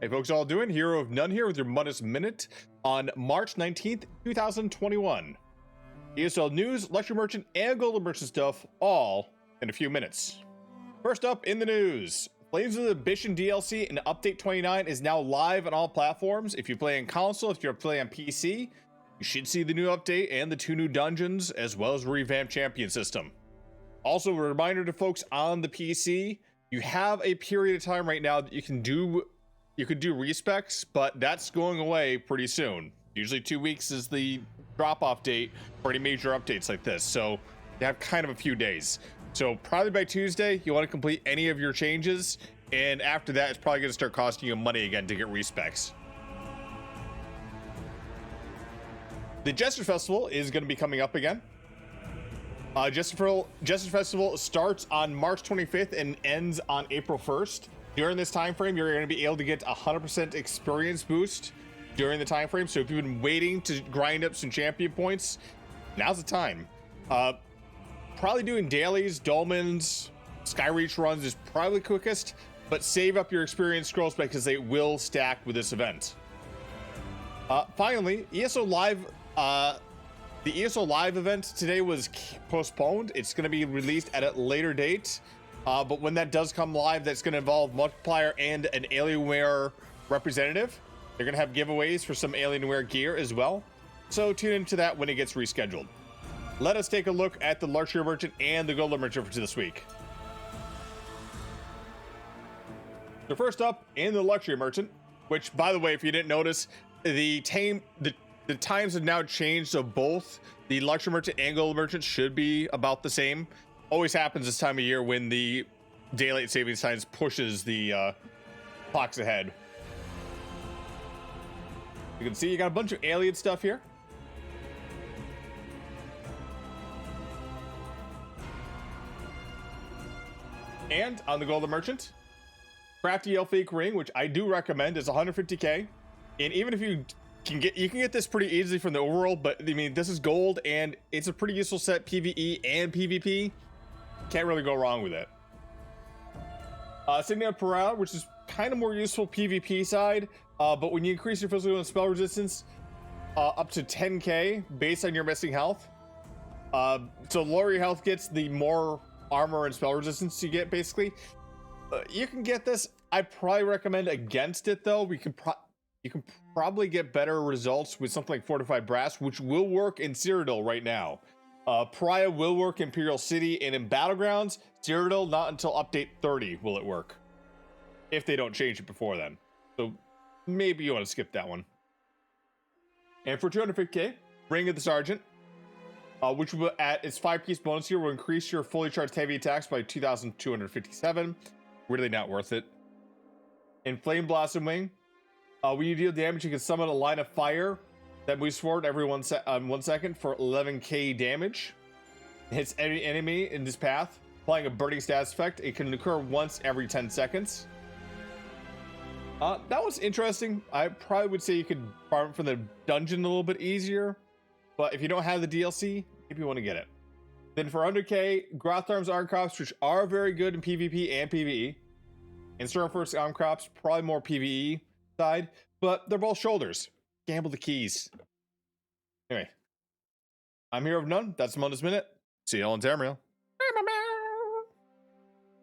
Hey folks, all doing? Hero of None here with your Mundus Minute on March 19th, 2021. ESO News, Luxury Merchant, and Golden Merchant stuff, all in a few minutes. First up in the news, Flames of the Ambition DLC and Update 29 is now live on all platforms. If you play on console, if you're playing on PC, you should see the new update and the 2 new dungeons, as well as a revamped champion system. Also, a reminder to folks on the PC, you have a period of time right now that you can do respecs, but that's going away pretty soon. Usually 2 weeks is the drop-off date for any major updates like this, so you have kind of a few days. So probably by Tuesday, you want to complete any of your changes, and after that, it's probably going to start costing you money again to get respecs. The Jester Festival is going to be coming up again. Jester Festival starts on March 25th and ends on April 1st. During this time frame, you're going to be able to get 100% experience boost during the time frame. So if you've been waiting to grind up some champion points, now's the time. Probably doing dailies, dolmens, Skyreach runs is probably quickest, but save up your experience scrolls because they will stack with this event. Finally, ESO Live. The ESO Live event today was postponed. It's going to be released at a later date. But when that does come live, that's going to involve Multiplier and an Alienware representative. They're going to have giveaways for some Alienware gear as well. So tune into that when it gets rescheduled. Let us take a look at the Luxury Merchant and the Golden Merchant for this week. So first up in the Luxury Merchant, which, by the way, if you didn't notice, the times have now changed, so both the Luxury Merchant and Golden Merchant should be about the same. Always happens this time of year when the daylight savings times pushes the clocks ahead. You can see you got a bunch of alien stuff here. And on the Golden Merchant, Crafty Elfique Ring, which I do recommend, is 150k. And even if you can get this pretty easily from the overworld, but I mean, this is gold and it's a pretty useful set, PvE and PvP. Can't really go wrong with it. Signia Parale, which is kind of more useful PvP side, but when you increase your physical and spell resistance up to 10k based on your missing health, so the lower your health gets, the more armor and spell resistance you get, basically. You can get this. I probably recommend against it, though. You can probably get better results with something like Fortified Brass, which will work in Cyrodiil right now. Pariah will work in Imperial City and in Battlegrounds. Cyrodiil, not until update 30 will it work, if they don't change it before then. So maybe you want to skip that one. And for 250k, Ring of the Sergeant, which will at its 5-piece bonus here will increase your fully charged heavy attacks by 2,257. Really not worth it. And Flame Blossom Wing, when you deal damage, you can summon a line of fire that moves forward every 1 second for 11k damage. It hits any enemy in this path, applying a burning status effect. It can occur once every 10 seconds. That was interesting. I probably would say you could farm from the dungeon a little bit easier, but if you don't have the DLC, maybe you want to get it. Then for 100k, Grotharm's Arm Crops, which are very good in PvP and PvE. And Stormfurt's Arm Crops, probably more PvE side, but they're both shoulders. Gamble the keys. Anyway, I'm Hero of None. That's the Mundus Minute. See you all in Tamriel.